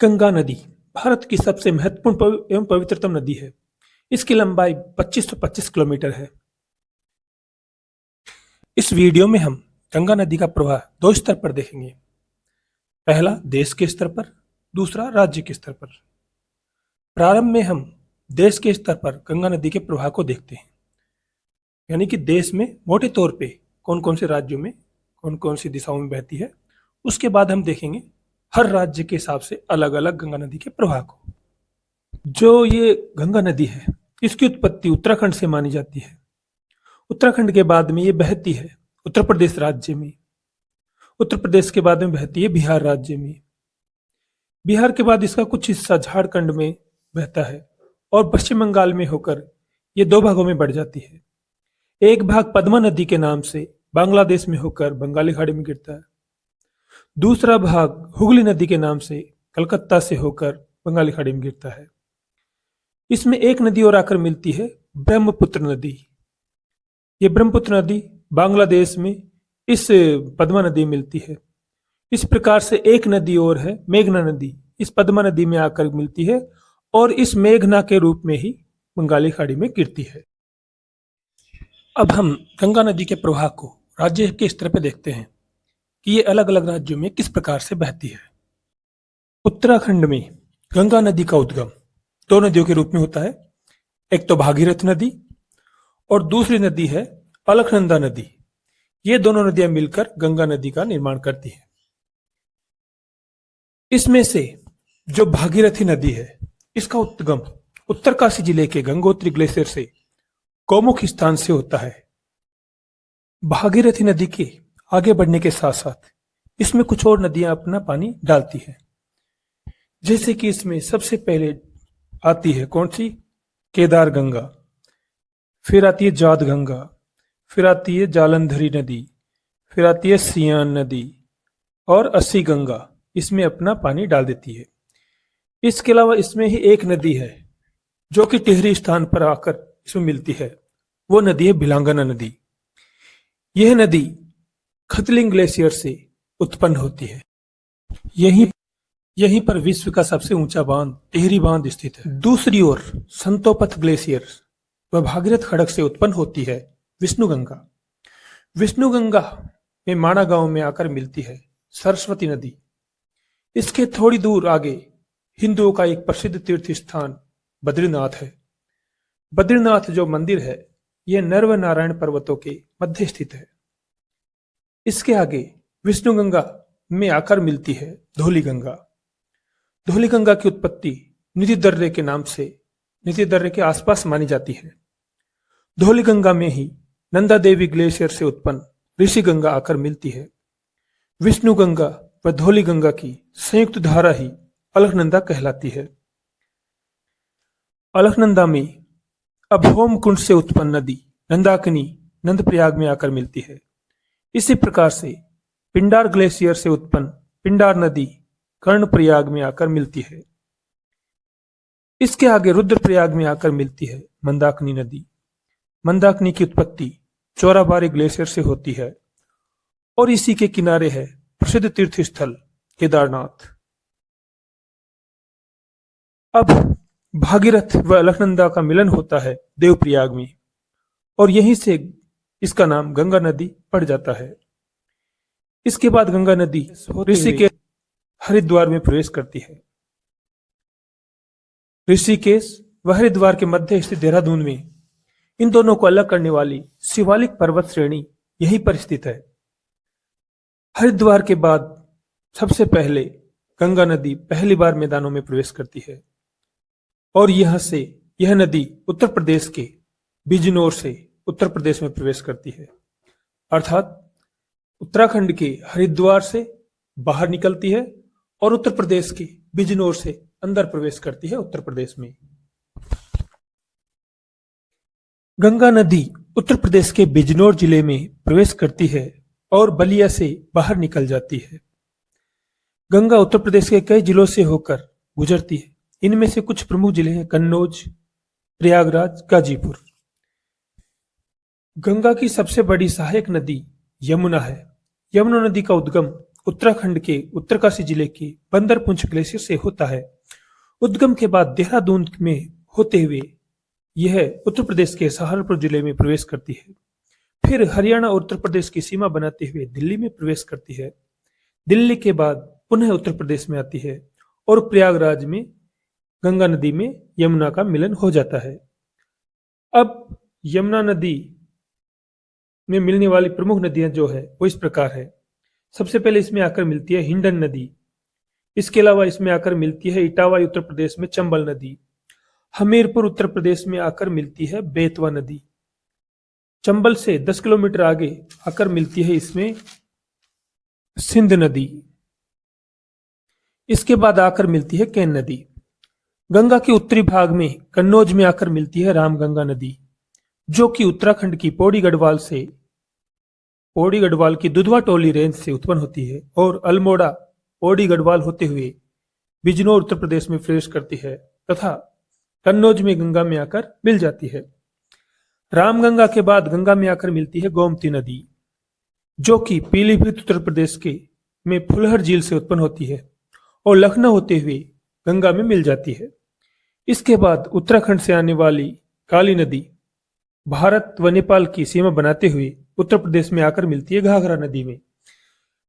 गंगा नदी भारत की सबसे महत्वपूर्ण एवं पवित्रतम नदी है। इसकी लंबाई 2525 किलोमीटर है। इस वीडियो में हम गंगा नदी का प्रवाह दो स्तर पर देखेंगे। पहला देश के स्तर पर, दूसरा राज्य के स्तर पर। प्रारंभ में हम देश के स्तर पर गंगा नदी के प्रवाह को देखते हैं, यानी कि देश में मोटे तौर पे कौन कौन से राज्यों में कौन कौन सी दिशाओं में बहती है। उसके बाद हम देखेंगे हर राज्य के हिसाब से अलग अलग गंगा नदी के प्रवाह को। जो ये गंगा नदी है, इसकी उत्पत्ति उत्तराखंड से मानी जाती है। उत्तराखंड के बाद में ये बहती है उत्तर प्रदेश राज्य में। उत्तर प्रदेश के बाद में बहती है बिहार राज्य में। बिहार के बाद इसका कुछ हिस्सा झारखंड में बहता है और पश्चिम बंगाल में होकर ये दो भागों में बढ़ जाती है। एक भाग पद्मा नदी के नाम से बांग्लादेश में होकर बंगाली खाड़ी में गिरता है। दूसरा भाग हुगली नदी के नाम से कलकत्ता से होकर बंगाली खाड़ी में गिरता है। इसमें एक नदी और आकर मिलती है, ब्रह्मपुत्र नदी। ये ब्रह्मपुत्र नदी बांग्लादेश में इस पद्मा नदी में मिलती है। इस प्रकार से एक नदी और है, मेघना नदी, इस पद्मा नदी में आकर मिलती है और इस मेघना के रूप में ही बंगाली खाड़ी में गिरती है। अब हम गंगा नदी के प्रवाह को राज्य के स्तर पर देखते हैं कि ये अलग अलग राज्यों में किस प्रकार से बहती है। उत्तराखंड में गंगा नदी का उद्गम दो नदियों के रूप में होता है। एक तो भागीरथ नदी और दूसरी नदी है अलकनंदा नदी। ये दोनों नदियां मिलकर गंगा नदी का निर्माण करती हैं। इसमें से जो भागीरथी नदी है, इसका उद्गम उत्तरकाशी जिले के गंगोत्री ग्लेशियर से गौमुख स्थान से होता है। भागीरथी नदी के आगे बढ़ने के साथ साथ इसमें कुछ और नदियां अपना पानी डालती हैं। जैसे कि इसमें सबसे पहले आती है कौन सी, केदार गंगा, फिर आती है जाद गंगा, फिर आती है जालंधरी नदी, फिर आती है सियान नदी और अस्सी गंगा इसमें अपना पानी डाल देती है। इसके अलावा इसमें ही एक नदी है जो कि टिहरी स्थान पर आकर इसमें मिलती है। वो नदी है भिलांगना नदी। यह नदी खतलिंग ग्लेशियर से उत्पन्न होती है। यहीं पर विश्व का सबसे ऊंचा बांध टिहरी बांध स्थित है। दूसरी ओर संतोपथ ग्लेशियर व भागीरथ खड़क से उत्पन्न होती है विष्णुगंगा। विष्णुगंगा में माणा गांव में आकर मिलती है सरस्वती नदी। इसके थोड़ी दूर आगे हिंदुओं का एक प्रसिद्ध तीर्थ स्थान बद्रीनाथ है। बद्रीनाथ जो मंदिर है, यह नर्व नारायण पर्वतों के मध्य स्थित है। इसके आगे विष्णुगंगा में आकर मिलती है धौली गंगा। धौली गंगा की उत्पत्ति निधि दर्रे के नाम से निधि दर्रे के आसपास मानी जाती है। धौली गंगा में ही नंदा देवी ग्लेशियर से उत्पन्न ऋषि गंगा आकर मिलती है। विष्णु गंगा व धौली गंगा की संयुक्त धारा ही अलकनंदा कहलाती है। अलकनंदा में अभौम कुंड से उत्पन्न नदी नंदाकिनी नंदप्रयाग में आकर मिलती है। इसी प्रकार से पिंडार ग्लेशियर से उत्पन्न पिंडार नदी कर्णप्रयाग में आकर मिलती है। इसके आगे रुद्रप्रयाग में आकर मिलती है मंदाकिनी नदी। मंदाकिनी की उत्पत्ति चौराबाड़ी ग्लेशियर से होती है और इसी के किनारे है प्रसिद्ध तीर्थ स्थल केदारनाथ। अब भागीरथ व अलकनंदा का मिलन होता है देवप्रयाग में और यहीं से इसका नाम गंगा नदी पड़ जाता है। इसके बाद गंगा नदी ऋषिकेश हरिद्वार में प्रवेश करती है। ऋषिकेश व हरिद्वार के मध्य स्थित देहरादून में इन दोनों को अलग करने वाली शिवालिक पर्वत श्रेणी यहीं पर स्थित है। हरिद्वार के बाद सबसे पहले गंगा नदी पहली बार मैदानों में प्रवेश करती है और यहां से यह नदी उत्तर प्रदेश के बिजनौर से उत्तर प्रदेश में प्रवेश करती है। अर्थात उत्तराखंड के हरिद्वार से बाहर निकलती है और उत्तर प्रदेश के बिजनौर से अंदर प्रवेश करती है उत्तर प्रदेश में। गंगा नदी उत्तर प्रदेश के बिजनौर जिले में प्रवेश करती है और बलिया से बाहर निकल जाती है। गंगा उत्तर प्रदेश के कई जिलों से होकर गुजरती है। इनमें से कुछ प्रमुख जिले हैं कन्नौज, प्रयागराज, गाजीपुर। गंगा की सबसे बड़ी सहायक नदी यमुना है। यमुना नदी का उद्गम उत्तराखंड के उत्तरकाशी जिले के बंदरपुंछ ग्लेशियर से होता है। उद्गम के बाद देहरादून में होते हुए यह उत्तर प्रदेश के सहारनपुर जिले में प्रवेश करती है। फिर हरियाणा और उत्तर प्रदेश की सीमा बनाते हुए दिल्ली में प्रवेश करती है। दिल्ली के बाद पुनः उत्तर प्रदेश में आती है और प्रयागराज में गंगा नदी में यमुना का मिलन हो जाता है। अब यमुना नदी में मिलने वाली प्रमुख नदियां जो है वो इस प्रकार है। सबसे पहले इसमें आकर मिलती है हिंडन नदी। इसके अलावा इसमें आकर मिलती है इटावा उत्तर प्रदेश में चंबल नदी। हमीरपुर उत्तर प्रदेश में आकर मिलती है बेतवा नदी। चंबल से 10 किलोमीटर आगे आकर मिलती है इसमें सिंध नदी। इसके बाद आकर मिलती है केन नदी। गंगा के उत्तरी भाग में कन्नौज में आकर मिलती है रामगंगा नदी, जो कि उत्तराखंड की पौड़ी गढ़वाल की दुधवा टोली रेंज से उत्पन्न होती है और अल्मोड़ा पौड़ी गढ़वाल होते हुए बिजनौर उत्तर प्रदेश में प्रवेश करती है तथा कन्नौज में गंगा में आकर मिल जाती है। रामगंगा के बाद गंगा में आकर मिलती है गोमती नदी, जो कि पीलीभीत उत्तर प्रदेश के में फुलहर झील से उत्पन्न होती है और लखनऊ होते हुए गंगा में मिल जाती है। इसके बाद उत्तराखंड से आने वाली काली नदी भारत व नेपाल की सीमा बनाते हुए उत्तर प्रदेश में आकर मिलती है घाघरा नदी में।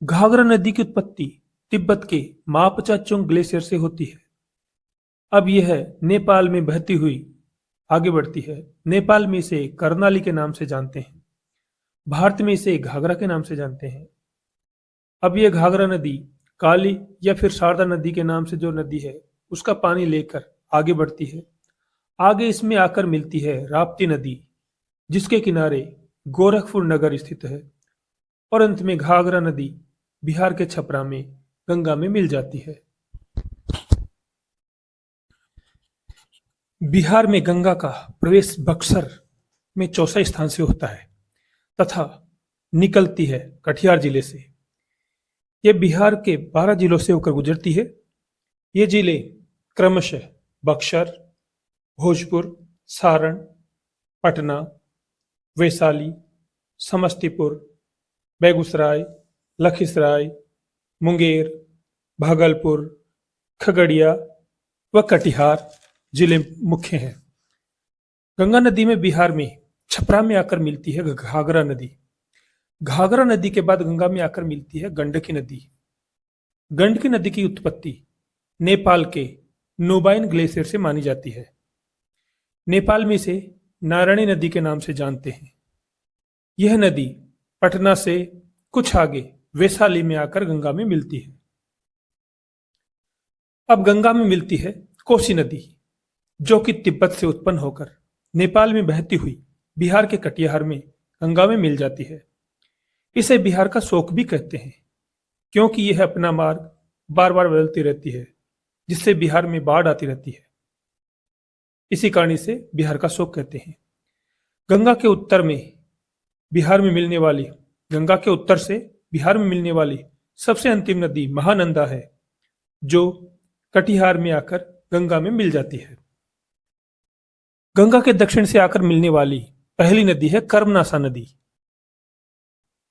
घाघरा नदी की उत्पत्ति तिब्बत के मापचाचोंग ग्लेशियर से होती है। अब यह नेपाल में बहती हुई आगे बढ़ती है। नेपाल में इसे कर्नाली के नाम से जानते हैं, भारत में इसे घाघरा के नाम से जानते हैं। अब यह घाघरा नदी काली या फिर शारदा नदी के नाम से जो नदी है उसका पानी लेकर आगे बढ़ती है। आगे इसमें आकर मिलती है राप्ती नदी, जिसके किनारे गोरखपुर नगर स्थित है और अंत में घाघरा नदी बिहार के छपरा में गंगा में मिल जाती है। बिहार में गंगा का प्रवेश बक्सर में चौसा स्थान से होता है तथा निकलती है कटिहार जिले से। यह बिहार के 12 जिलों से होकर गुजरती है। ये जिले क्रमशः बक्सर, भोजपुर, सारण, पटना, वैशाली, समस्तीपुर, बेगूसराय, लखीसराय, मुंगेर, भागलपुर, खगड़िया व कटिहार जिले मुख्य हैं। गंगा नदी में बिहार में छपरा में आकर मिलती है घाघरा नदी। घाघरा नदी के बाद गंगा में आकर मिलती है गंडकी नदी। गंडकी नदी की उत्पत्ति नेपाल के नोबाइन ग्लेशियर से मानी जाती है। नेपाल में इसे नारायणी नदी के नाम से जानते हैं। यह नदी पटना से कुछ आगे वैशाली में आकर गंगा में मिलती है। अब गंगा में मिलती है कोसी नदी, जो कि तिब्बत से उत्पन्न होकर नेपाल में बहती हुई बिहार के कटिहार में गंगा में मिल जाती है। इसे बिहार का शोक भी कहते हैं, क्योंकि यह अपना मार्ग बार बार बदलती रहती है, जिससे बिहार में बाढ़ आती रहती है। इसी कारण इसे बिहार का शोक कहते हैं। गंगा के उत्तर से बिहार में मिलने वाली सबसे अंतिम नदी महानंदा है, जो कटिहार में आकर गंगा में मिल जाती है। गंगा के दक्षिण से आकर मिलने वाली पहली नदी है कर्मनासा नदी,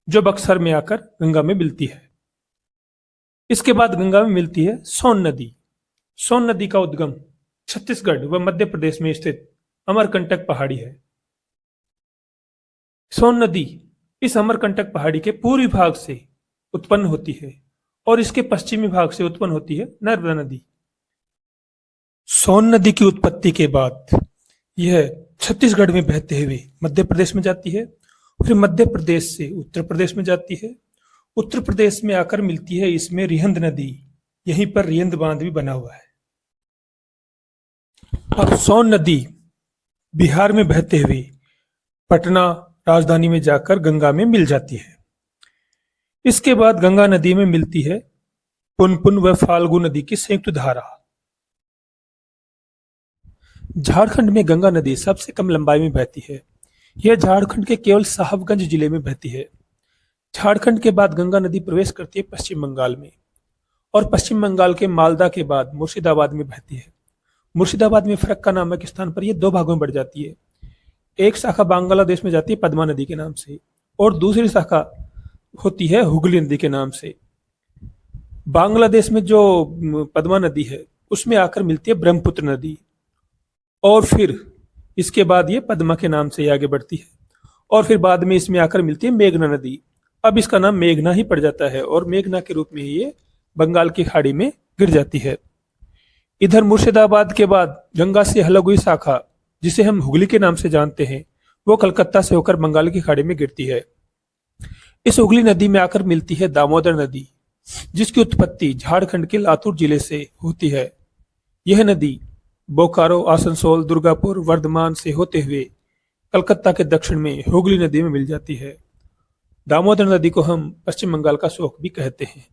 जो बक्सर में आकर गंगा में मिलती है। इसके बाद गंगा में मिलती है सोन नदी। सोन नदी का उद्गम छत्तीसगढ़ व मध्य प्रदेश में स्थित अमरकंटक पहाड़ी है। सोन नदी इस अमरकंटक पहाड़ी के पूर्वी भाग से उत्पन्न होती है और इसके पश्चिमी भाग से उत्पन्न होती है नर्मदा नदी। सोन नदी की उत्पत्ति के बाद यह छत्तीसगढ़ में बहते हुए मध्य प्रदेश में जाती है, फिर मध्य प्रदेश से उत्तर प्रदेश में जाती है। उत्तर प्रदेश में आकर मिलती है इसमें रिहंद नदी। यहीं पर रिहंद बांध भी बना हुआ है। अब सोन नदी बिहार में बहते हुए पटना राजधानी में जाकर गंगा में मिल जाती है। इसके बाद गंगा नदी में मिलती है पुनपुन व फाल्गु नदी की संयुक्त धारा। झारखंड में गंगा नदी सबसे कम लंबाई में बहती है। यह झारखंड के केवल साहबगंज जिले में बहती है। झारखंड के बाद गंगा नदी प्रवेश करती है पश्चिम बंगाल में और पश्चिम बंगाल के मालदा के बाद मुर्शिदाबाद में बहती है। मुर्शिदाबाद में फरक्का नामक स्थान पर यह 2 भागों में बढ़ जाती है। एक शाखा बांग्लादेश में जाती है पद्मा नदी के नाम से और दूसरी शाखा होती है हुगली नदी के नाम से। बांग्लादेश में जो पद्मा नदी है उसमें आकर मिलती है ब्रह्मपुत्र नदी, और फिर इसके बाद ये पद्मा के नाम से आगे बढ़ती है, और फिर बाद में इसमें आकर मिलती है मेघना नदी। अब इसका नाम मेघना ही पड़ जाता है और मेघना के रूप में ही ये बंगाल की खाड़ी में गिर जाती है। इधर मुर्शिदाबाद के बाद गंगा से अलग हुई शाखा, जिसे हम हुगली के नाम से जानते हैं, वो कलकत्ता से होकर बंगाल की खाड़ी में गिरती है। इस हुगली नदी में आकर मिलती है दामोदर नदी, जिसकी उत्पत्ति झारखंड के लातूर जिले से होती है। यह नदी बोकारो, आसनसोल, दुर्गापुर, वर्धमान से होते हुए कलकत्ता के दक्षिण में हुगली नदी में मिल जाती है। दामोदर नदी को हम पश्चिम बंगाल का शोक भी कहते हैं।